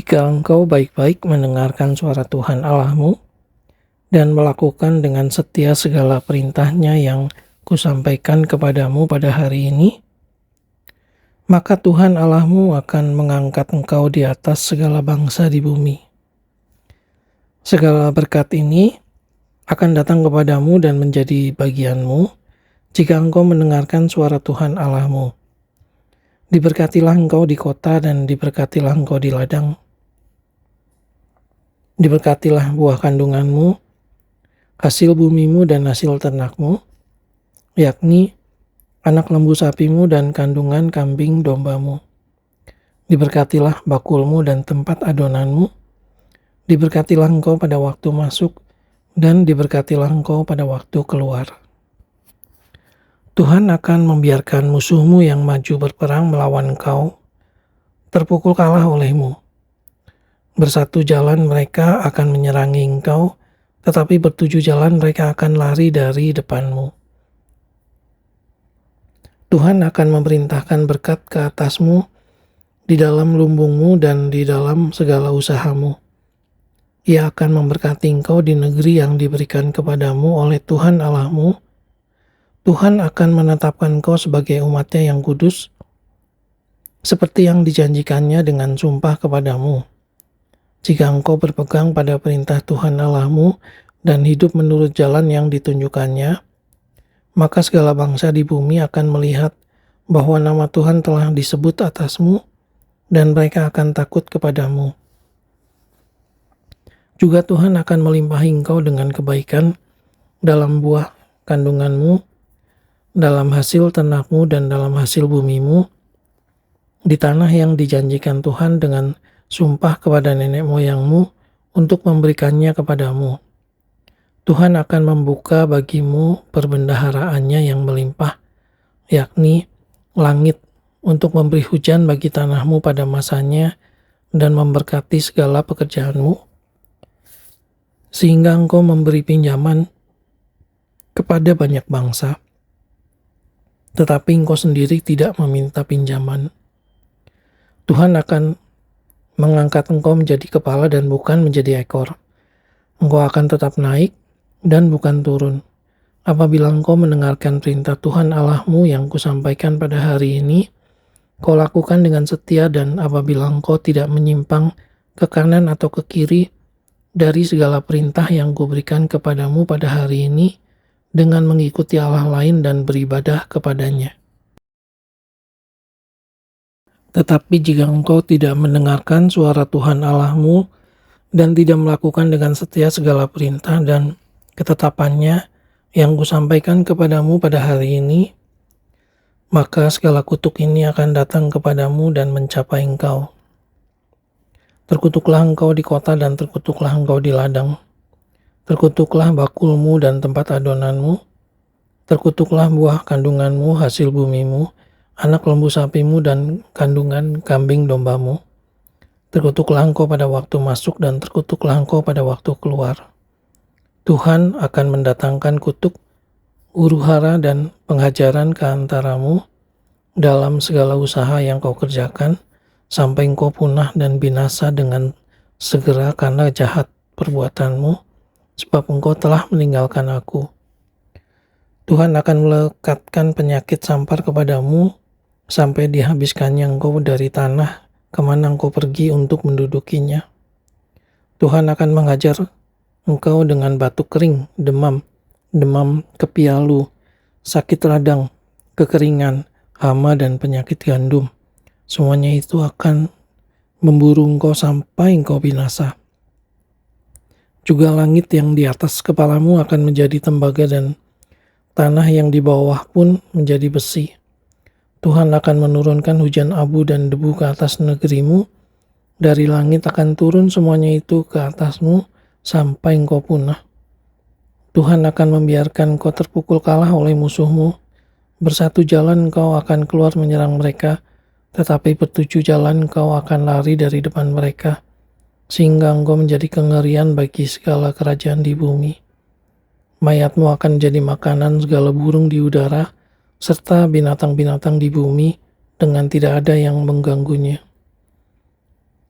Jika engkau baik-baik mendengarkan suara Tuhan Allahmu dan melakukan dengan setia segala perintahnya yang kusampaikan kepadamu pada hari ini, maka Tuhan Allahmu akan mengangkat engkau di atas segala bangsa di bumi. Segala berkat ini akan datang kepadamu dan menjadi bagianmu jika engkau mendengarkan suara Tuhan Allahmu. Diberkatilah engkau di kota dan diberkatilah engkau di ladang. Diberkatilah buah kandunganmu, hasil bumimu dan hasil ternakmu, yakni anak lembu sapimu dan kandungan kambing dombamu. Diberkatilah bakulmu dan tempat adonanmu. Diberkatilah engkau pada waktu masuk dan diberkatilah engkau pada waktu keluar. Tuhan akan membiarkan musuhmu yang maju berperang melawan engkau terpukul kalah olehmu. Bersatu jalan mereka akan menyerangi engkau, tetapi bertujuh jalan mereka akan lari dari depanmu. Tuhan akan memerintahkan berkat ke atasmu di dalam lumbungmu dan di dalam segala usahamu. Ia akan memberkati engkau di negeri yang diberikan kepadamu oleh Tuhan Allahmu. Tuhan akan menetapkan engkau sebagai umat-Nya yang kudus, seperti yang dijanjikannya dengan sumpah kepadamu. Jika engkau berpegang pada perintah Tuhan Allahmu dan hidup menurut jalan yang ditunjukkannya, maka segala bangsa di bumi akan melihat bahwa nama Tuhan telah disebut atasmu dan mereka akan takut kepadamu. Juga Tuhan akan melimpahi engkau dengan kebaikan dalam buah kandunganmu, dalam hasil ternakmu dan dalam hasil bumimu, di tanah yang dijanjikan Tuhan dengan sumpah kepada nenek moyangmu untuk memberikannya kepadamu. Tuhan akan membuka bagimu perbendaharaannya yang melimpah, yakni langit, untuk memberi hujan bagi tanahmu pada masanya dan memberkati segala pekerjaanmu, sehingga engkau memberi pinjaman kepada banyak bangsa, tetapi engkau sendiri tidak meminta pinjaman. Tuhan akan mengangkat engkau menjadi kepala dan bukan menjadi ekor. Engkau akan tetap naik dan bukan turun. Apabila engkau mendengarkan perintah Tuhan Allahmu yang kusampaikan pada hari ini, kau lakukan dengan setia, dan apabila engkau tidak menyimpang ke kanan atau ke kiri dari segala perintah yang kuberikan kepadamu pada hari ini, dengan mengikuti Allah lain dan beribadah kepadanya. Tetapi jika engkau tidak mendengarkan suara Tuhan Allahmu dan tidak melakukan dengan setia segala perintah dan ketetapannya yang kusampaikan kepadamu pada hari ini, maka segala kutuk ini akan datang kepadamu dan mencapai engkau. Terkutuklah engkau di kota dan terkutuklah engkau di ladang. Terkutuklah bakulmu dan tempat adonanmu. Terkutuklah buah kandunganmu, hasil bumimu, anak lembu sapimu dan kandungan kambing dombamu. Terkutuklah engkau pada waktu masuk dan terkutuklah engkau pada waktu keluar. Tuhan akan mendatangkan kutuk, huru-hara dan penghajaran ke antaramu dalam segala usaha yang kau kerjakan, sampai engkau punah dan binasa dengan segera karena jahat perbuatanmu, sebab engkau telah meninggalkan aku. Tuhan akan melekatkan penyakit sampar kepadamu sampai dihabiskannya engkau dari tanah kemana engkau pergi untuk mendudukinya. Tuhan akan menghajar engkau dengan batuk kering, demam kepialu, sakit radang, kekeringan, hama dan penyakit gandum. Semuanya itu akan memburu engkau sampai engkau binasa. Juga langit yang di atas kepalamu akan menjadi tembaga dan tanah yang di bawah pun menjadi besi. Tuhan akan menurunkan hujan abu dan debu ke atas negerimu. Dari langit akan turun semuanya itu ke atasmu sampai engkau punah. Tuhan akan membiarkan engkau terpukul kalah oleh musuhmu. Bersatu jalan engkau akan keluar menyerang mereka, tetapi bertujuh jalan engkau akan lari dari depan mereka, sehingga engkau menjadi kengerian bagi segala kerajaan di bumi. Mayatmu akan jadi makanan segala burung di udara, serta binatang-binatang di bumi, dengan tidak ada yang mengganggunya.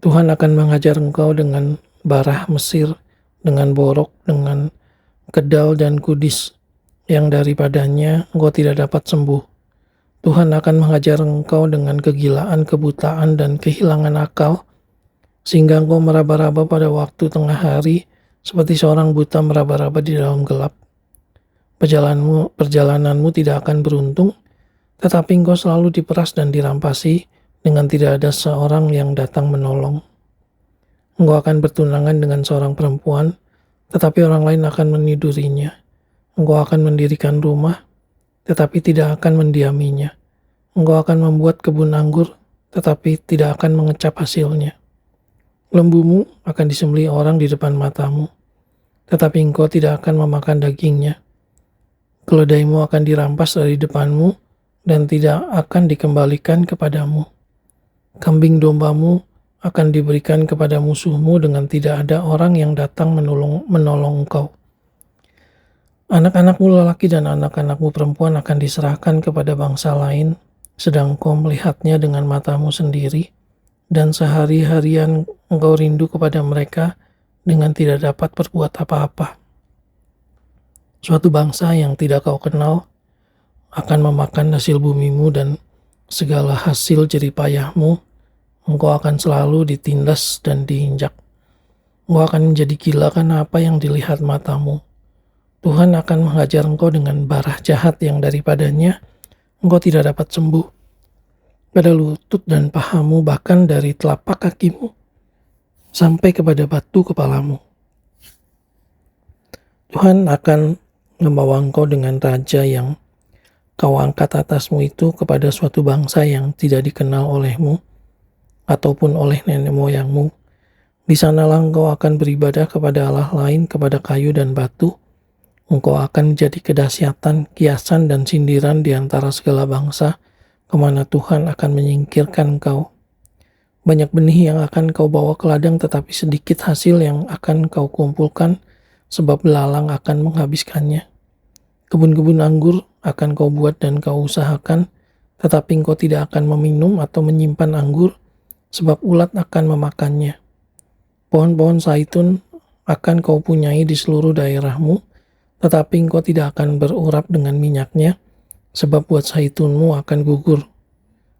Tuhan akan menghajar engkau dengan barah Mesir, dengan borok, dengan kedal dan kudis, yang daripadanya engkau tidak dapat sembuh. Tuhan akan menghajar engkau dengan kegilaan, kebutaan, dan kehilangan akal, sehingga engkau meraba-raba pada waktu tengah hari, seperti seorang buta meraba-raba di dalam gelap. Perjalananmu tidak akan beruntung, tetapi engkau selalu diperas dan dirampasi dengan tidak ada seorang yang datang menolong. Engkau akan bertunangan dengan seorang perempuan, tetapi orang lain akan menidurinya. Engkau akan mendirikan rumah, tetapi tidak akan mendiaminya. Engkau akan membuat kebun anggur, tetapi tidak akan mengecap hasilnya. Lembumu akan disembelih orang di depan matamu, tetapi engkau tidak akan memakan dagingnya. Keledaimu akan dirampas dari depanmu, dan tidak akan dikembalikan kepadamu. Kambing dombamu akan diberikan kepada musuhmu dengan tidak ada orang yang datang menolong engkau. Anak-anakmu lelaki dan anak-anakmu perempuan akan diserahkan kepada bangsa lain, sedang kau melihatnya dengan matamu sendiri, dan sehari-harian engkau rindu kepada mereka dengan tidak dapat berbuat apa-apa. Suatu bangsa yang tidak kau kenal akan memakan hasil bumimu dan segala hasil jeripayahmu. Engkau akan selalu ditindas dan diinjak. Engkau akan menjadi gila karena apa yang dilihat matamu. Tuhan akan menghajar engkau dengan barah jahat yang daripadanya engkau tidak dapat sembuh. Pada lutut dan pahamu, bahkan dari telapak kakimu sampai kepada batu kepalamu. Tuhan akan membawa engkau dengan raja yang kau angkat atasmu itu kepada suatu bangsa yang tidak dikenal olehmu ataupun oleh nenek moyangmu. Di sanalah engkau akan beribadah kepada Allah lain, kepada kayu dan batu. Engkau akan menjadi kedahsyatan, kiasan, dan sindiran di antara segala bangsa, kemana Tuhan akan menyingkirkan engkau. Banyak benih yang akan kau bawa ke ladang, tetapi sedikit hasil yang akan kau kumpulkan, sebab belalang akan menghabiskannya. Kebun-kebun anggur akan kau buat dan kau usahakan, tetapi engkau tidak akan meminum atau menyimpan anggur, sebab ulat akan memakannya. Pohon-pohon zaitun akan kau punyai di seluruh daerahmu, tetapi engkau tidak akan berurap dengan minyaknya, sebab buat zaitunmu akan gugur.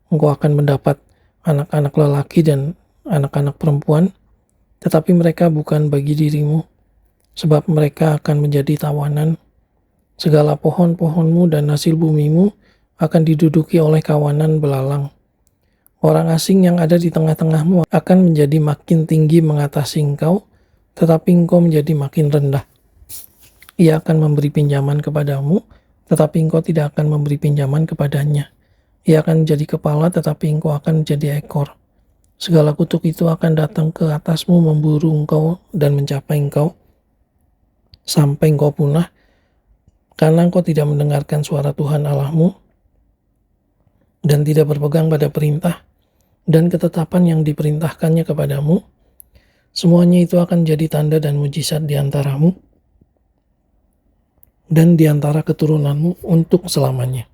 Engkau akan mendapat anak-anak lelaki dan anak-anak perempuan, tetapi mereka bukan bagi dirimu, sebab mereka akan menjadi tawanan. Segala pohon-pohonmu dan hasil bumimu akan diduduki oleh kawanan belalang. Orang asing yang ada di tengah-tengahmu akan menjadi makin tinggi mengatasi engkau, tetapi engkau menjadi makin rendah. Ia akan memberi pinjaman kepadamu, tetapi engkau tidak akan memberi pinjaman kepadanya. Ia akan menjadi kepala, tetapi engkau akan menjadi ekor. Segala kutuk itu akan datang ke atasmu, memburu engkau dan mencapai engkau, sampai engkau punah, karena engkau tidak mendengarkan suara Tuhan Allahmu, dan tidak berpegang pada perintah dan ketetapan yang diperintahkannya kepadamu. Semuanya itu akan jadi tanda dan mujizat di antaramu dan di antara keturunanmu untuk selamanya.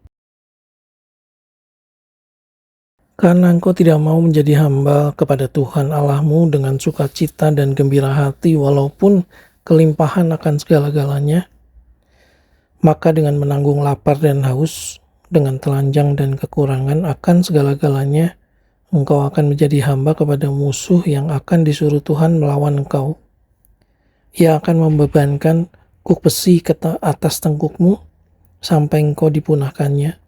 Karena engkau tidak mau menjadi hamba kepada Tuhan Allahmu dengan sukacita dan gembira hati walaupun kelimpahan akan segala-galanya, maka dengan menanggung lapar dan haus, dengan telanjang dan kekurangan akan segala-galanya, engkau akan menjadi hamba kepada musuh yang akan disuruh Tuhan melawan engkau. Ia akan membebankan kuk besi ke atas tengkukmu sampai engkau dipunahkannya.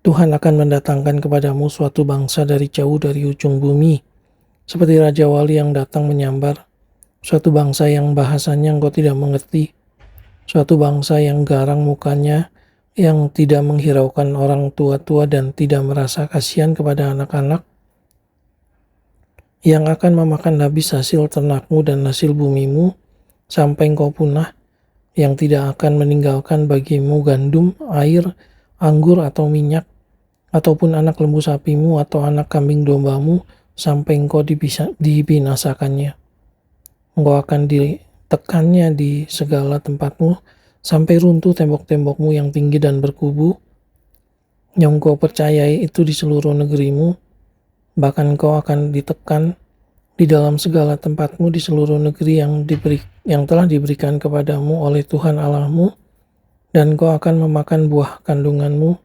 Tuhan akan mendatangkan kepadamu suatu bangsa dari jauh dari ujung bumi, seperti Raja Wali yang datang menyambar, suatu bangsa yang bahasanya engkau tidak mengerti, suatu bangsa yang garang mukanya, yang tidak menghiraukan orang tua-tua dan tidak merasa kasihan kepada anak-anak, yang akan memakan habis hasil ternakmu dan hasil bumimu sampai engkau punah, yang tidak akan meninggalkan bagimu gandum, air, anggur atau minyak, ataupun anak lembu sapimu atau anak kambing dombamu sampai engkau dibinasakannya. Engkau akan ditekannya di segala tempatmu, sampai runtuh tembok-tembokmu yang tinggi dan berkubu, yang kau percayai itu di seluruh negerimu. Bahkan kau akan ditekan di dalam segala tempatmu di seluruh negeri yang telah diberikan kepadamu oleh Tuhan Allahmu, dan kau akan memakan buah kandunganmu,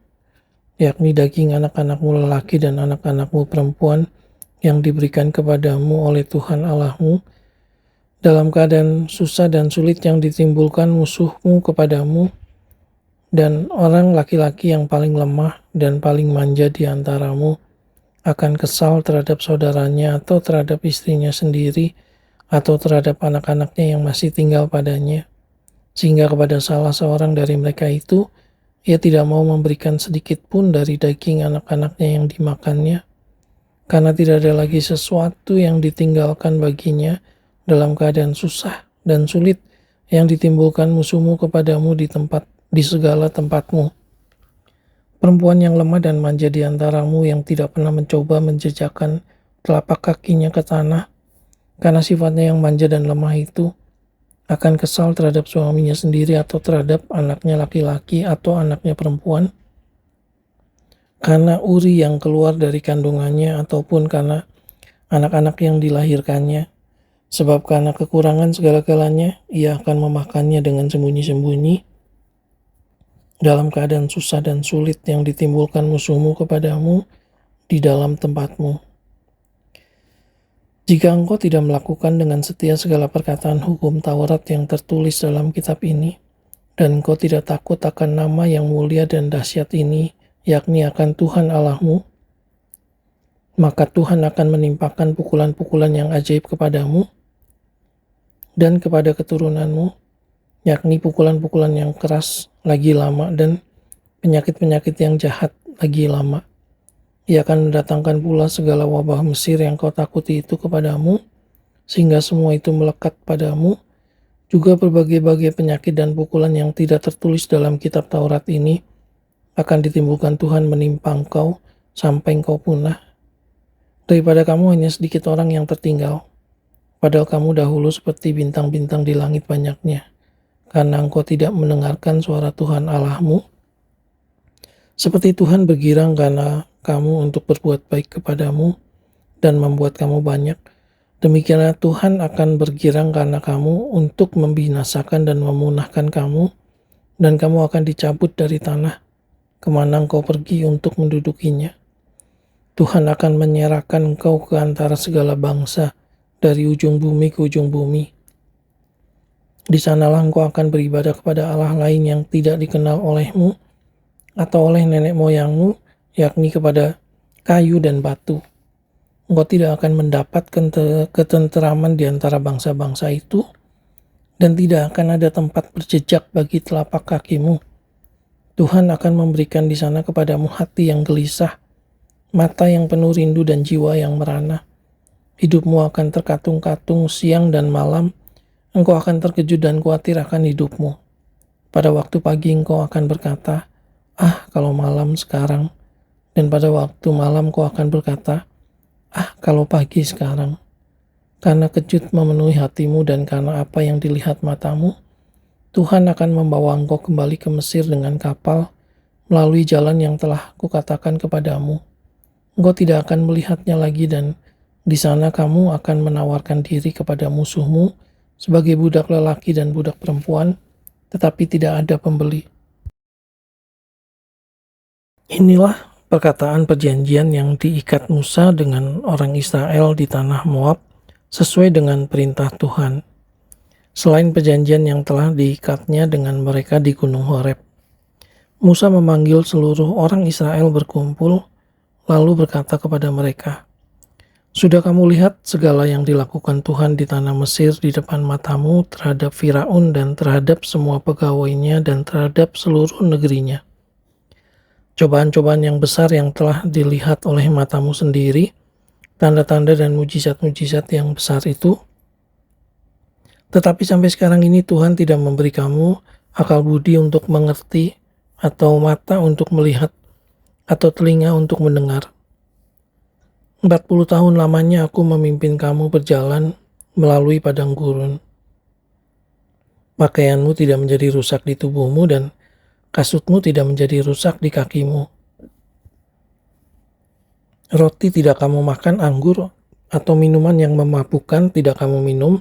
yakni daging anak-anakmu lelaki dan anak-anakmu perempuan yang diberikan kepadamu oleh Tuhan Allahmu, dalam keadaan susah dan sulit yang ditimbulkan musuhmu kepadamu, dan orang laki-laki yang paling lemah dan paling manja di antaramu akan kesal terhadap saudaranya atau terhadap istrinya sendiri atau terhadap anak-anaknya yang masih tinggal padanya, sehingga kepada salah seorang dari mereka itu ia tidak mau memberikan sedikit pun dari daging anak-anaknya yang dimakannya, karena tidak ada lagi sesuatu yang ditinggalkan baginya dalam keadaan susah dan sulit yang ditimbulkan musuhmu kepadamu di segala tempatmu. Perempuan yang lemah dan manja di antaramu yang tidak pernah mencoba menjejakkan telapak kakinya ke tanah, karena sifatnya yang manja dan lemah itu akan kesal terhadap suaminya sendiri atau terhadap anaknya laki-laki atau anaknya perempuan, karena uri yang keluar dari kandungannya ataupun karena anak-anak yang dilahirkannya. Sebab karena kekurangan segala-galanya, ia akan memakannya dengan sembunyi-sembunyi dalam keadaan susah dan sulit yang ditimbulkan musuhmu kepadamu di dalam tempatmu. Jika engkau tidak melakukan dengan setia segala perkataan hukum Taurat yang tertulis dalam kitab ini, dan engkau tidak takut akan nama yang mulia dan dahsyat ini, yakni akan Tuhan Allahmu, maka Tuhan akan menimpakan pukulan-pukulan yang ajaib kepadamu dan kepada keturunanmu, yakni pukulan-pukulan yang keras lagi lama dan penyakit-penyakit yang jahat lagi lama. Ia akan mendatangkan pula segala wabah Mesir yang kau takuti itu kepadamu, sehingga semua itu melekat padamu, juga berbagai-bagai penyakit dan pukulan yang tidak tertulis dalam kitab Taurat ini akan ditimbulkan Tuhan menimpa engkau sampai engkau punah. Daripada kamu hanya sedikit orang yang tertinggal, padahal kamu dahulu seperti bintang-bintang di langit banyaknya, karena engkau tidak mendengarkan suara Tuhan Allahmu. Seperti Tuhan bergirang karena kamu untuk berbuat baik kepadamu dan membuat kamu banyak, demikianlah Tuhan akan bergirang karena kamu untuk membinasakan dan memunahkan kamu, dan kamu akan dicabut dari tanah kemana engkau pergi untuk mendudukinya. Tuhan akan menyerahkan engkau ke antara segala bangsa, dari ujung bumi ke ujung bumi. Di sanalah engkau akan beribadah kepada Allah lain yang tidak dikenal olehmu atau oleh nenek moyangmu, yakni kepada kayu dan batu. Engkau tidak akan mendapat ketenteraman di antara bangsa-bangsa itu, dan tidak akan ada tempat berjejak bagi telapak kakimu. Tuhan akan memberikan di sana kepadamu hati yang gelisah, mata yang penuh rindu dan jiwa yang merana. Hidupmu akan terkatung-katung siang dan malam. Engkau akan terkejut dan khawatir akan hidupmu. Pada waktu pagi engkau akan berkata, "Ah, kalau malam sekarang." Dan pada waktu malam kau akan berkata, "Ah, kalau pagi sekarang." Karena kejut memenuhi hatimu dan karena apa yang dilihat matamu, Tuhan akan membawa engkau kembali ke Mesir dengan kapal melalui jalan yang telah kukatakan kepadamu. Engkau tidak akan melihatnya lagi, dan di sana kamu akan menawarkan diri kepada musuhmu sebagai budak lelaki dan budak perempuan, tetapi tidak ada pembeli. Inilah perkataan perjanjian yang diikat Musa dengan orang Israel di tanah Moab sesuai dengan perintah Tuhan, selain perjanjian yang telah diikatnya dengan mereka di Gunung Horeb. Musa memanggil seluruh orang Israel berkumpul, lalu berkata kepada mereka, "Sudah kamu lihat segala yang dilakukan Tuhan di tanah Mesir di depan matamu terhadap Firaun dan terhadap semua pegawainya dan terhadap seluruh negerinya. Cobaan-cobaan yang besar yang telah dilihat oleh matamu sendiri, tanda-tanda dan mujizat-mujizat yang besar itu. Tetapi sampai sekarang ini Tuhan tidak memberi kamu akal budi untuk mengerti, atau mata untuk melihat, atau telinga untuk mendengar. 40 tahun lamanya aku memimpin kamu berjalan melalui padang gurun. Pakaianmu tidak menjadi rusak di tubuhmu dan kasutmu tidak menjadi rusak di kakimu. Roti tidak kamu makan anggur atau minuman yang memabukkan tidak kamu minum,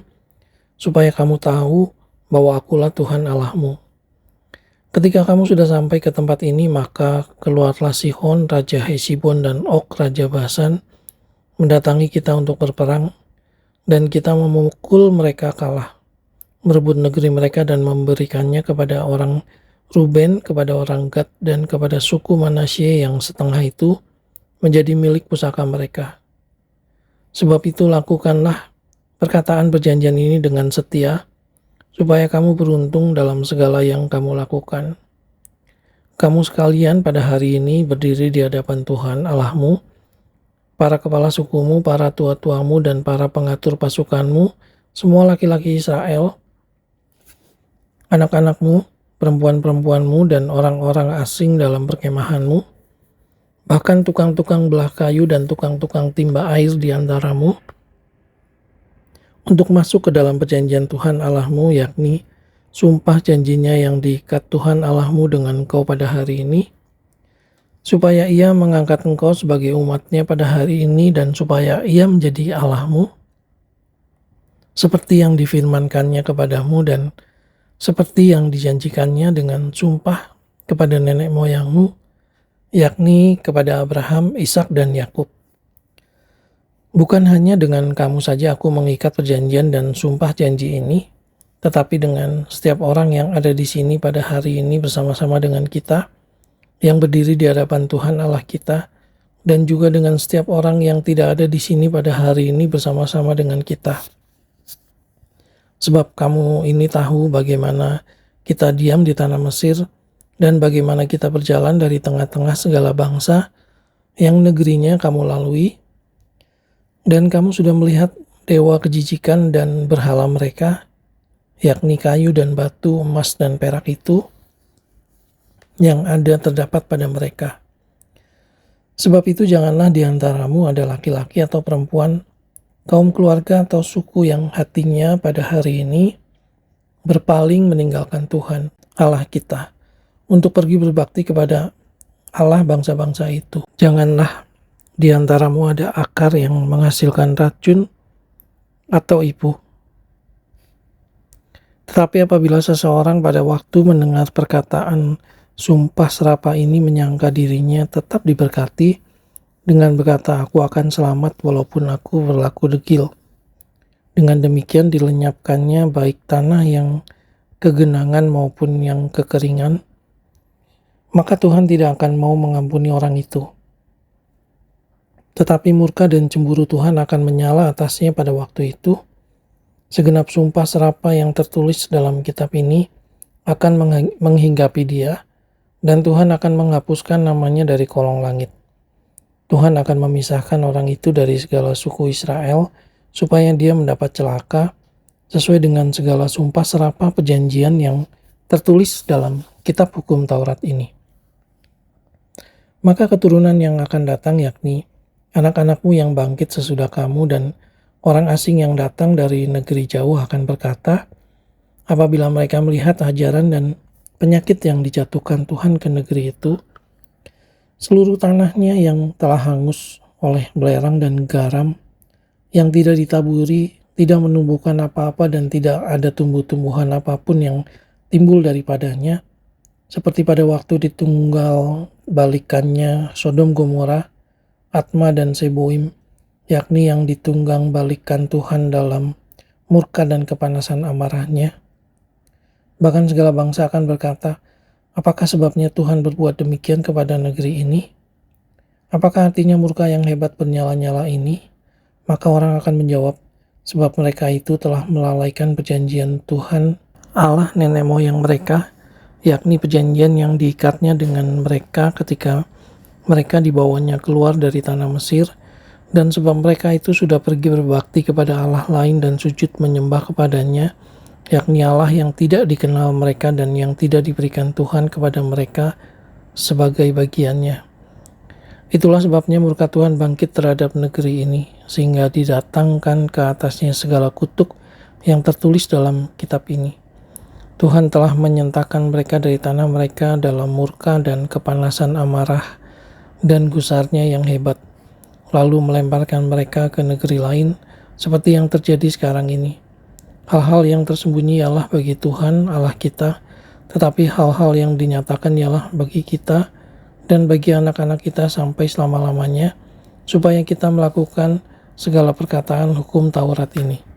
supaya kamu tahu bahwa akulah Tuhan Allahmu. Ketika kamu sudah sampai ke tempat ini, maka keluarlah Sihon, Raja Hesibon, dan Og, Raja Basan, mendatangi kita untuk berperang, dan kita memukul mereka kalah, merebut negeri mereka dan memberikannya kepada orang Ruben, kepada orang Gad, dan kepada suku Manasye yang setengah itu menjadi milik pusaka mereka. Sebab itu lakukanlah perkataan perjanjian ini dengan setia, supaya kamu beruntung dalam segala yang kamu lakukan. Kamu sekalian pada hari ini berdiri di hadapan Tuhan Allahmu, para kepala sukumu, para tua-tuamu, dan para pengatur pasukanmu, semua laki-laki Israel, anak-anakmu, perempuan-perempuanmu, dan orang-orang asing dalam perkemahanmu, bahkan tukang-tukang belah kayu dan tukang-tukang timba air di antaramu, untuk masuk ke dalam perjanjian Tuhan Allahmu, yakni sumpah janjinya yang diikat Tuhan Allahmu dengan engkau pada hari ini, supaya ia mengangkat engkau sebagai umatnya pada hari ini, dan supaya ia menjadi Allahmu, seperti yang difirmankannya kepadamu dan seperti yang dijanjikannya dengan sumpah kepada nenek moyangmu, yakni kepada Abraham, Ishak, dan Yakub. Bukan hanya dengan kamu saja aku mengikat perjanjian dan sumpah janji ini, tetapi dengan setiap orang yang ada di sini pada hari ini bersama-sama dengan kita, yang berdiri di hadapan Tuhan Allah kita, dan juga dengan setiap orang yang tidak ada di sini pada hari ini bersama-sama dengan kita. Sebab kamu ini tahu bagaimana kita diam di tanah Mesir, dan bagaimana kita berjalan dari tengah-tengah segala bangsa yang negerinya kamu lalui, dan kamu sudah melihat dewa kejijikan dan berhala mereka, yakni kayu dan batu, emas dan perak itu, yang ada terdapat pada mereka. Sebab itu janganlah di antaramu ada laki-laki atau perempuan, kaum keluarga atau suku yang hatinya pada hari ini berpaling meninggalkan Tuhan Allah kita untuk pergi berbakti kepada Allah bangsa-bangsa itu. Janganlah di antaramu ada akar yang menghasilkan racun atau ibu. Tetapi apabila seseorang pada waktu mendengar perkataan sumpah serapah ini menyangka dirinya tetap diberkati, dengan berkata, aku akan selamat walaupun aku berlaku degil. Dengan demikian dilenyapkannya baik tanah yang kegenangan maupun yang kekeringan, maka Tuhan tidak akan mau mengampuni orang itu. Tetapi murka dan cemburu Tuhan akan menyala atasnya pada waktu itu. Segenap sumpah serapah yang tertulis dalam kitab ini akan menghinggapi dia, dan Tuhan akan menghapuskan namanya dari kolong langit. Tuhan akan memisahkan orang itu dari segala suku Israel, supaya dia mendapat celaka, sesuai dengan segala sumpah serapah perjanjian yang tertulis dalam kitab hukum Taurat ini. Maka keturunan yang akan datang, yakni anak-anakmu yang bangkit sesudah kamu, dan orang asing yang datang dari negeri jauh akan berkata, apabila mereka melihat ajaran dan penyakit yang dijatuhkan Tuhan ke negeri itu, seluruh tanahnya yang telah hangus oleh belerang dan garam, yang tidak ditaburi, tidak menumbuhkan apa-apa, dan tidak ada tumbuh-tumbuhan apapun yang timbul daripadanya, seperti pada waktu ditunggal balikannya Sodom Gomora, Atma dan Seboim, yakni yang ditunggang balikan Tuhan dalam murka dan kepanasan amarahnya. Bahkan segala bangsa akan berkata, apakah sebabnya Tuhan berbuat demikian kepada negeri ini? Apakah artinya murka yang hebat bernyala-nyala ini? Maka orang akan menjawab, sebab mereka itu telah melalaikan perjanjian Tuhan Allah nenek moyang mereka, yakni perjanjian yang diikatnya dengan mereka ketika mereka dibawanya keluar dari tanah Mesir, dan sebab mereka itu sudah pergi berbakti kepada Allah lain dan sujud menyembah kepadanya, yakni Allah yang tidak dikenal mereka dan yang tidak diberikan Tuhan kepada mereka sebagai bagiannya. Itulah sebabnya murka Tuhan bangkit terhadap negeri ini, sehingga didatangkan ke atasnya segala kutuk yang tertulis dalam kitab ini. Tuhan telah menyentakan mereka dari tanah mereka dalam murka dan kepanasan amarah dan gusarnya yang hebat. lalu melemparkan mereka ke negeri lain, seperti yang terjadi sekarang ini. Hal-hal yang tersembunyi ialah bagi Tuhan Allah kita, tetapi hal-hal yang dinyatakan ialah bagi kita dan bagi anak-anak kita sampai selama-lamanya, supaya kita melakukan segala perkataan hukum Taurat ini.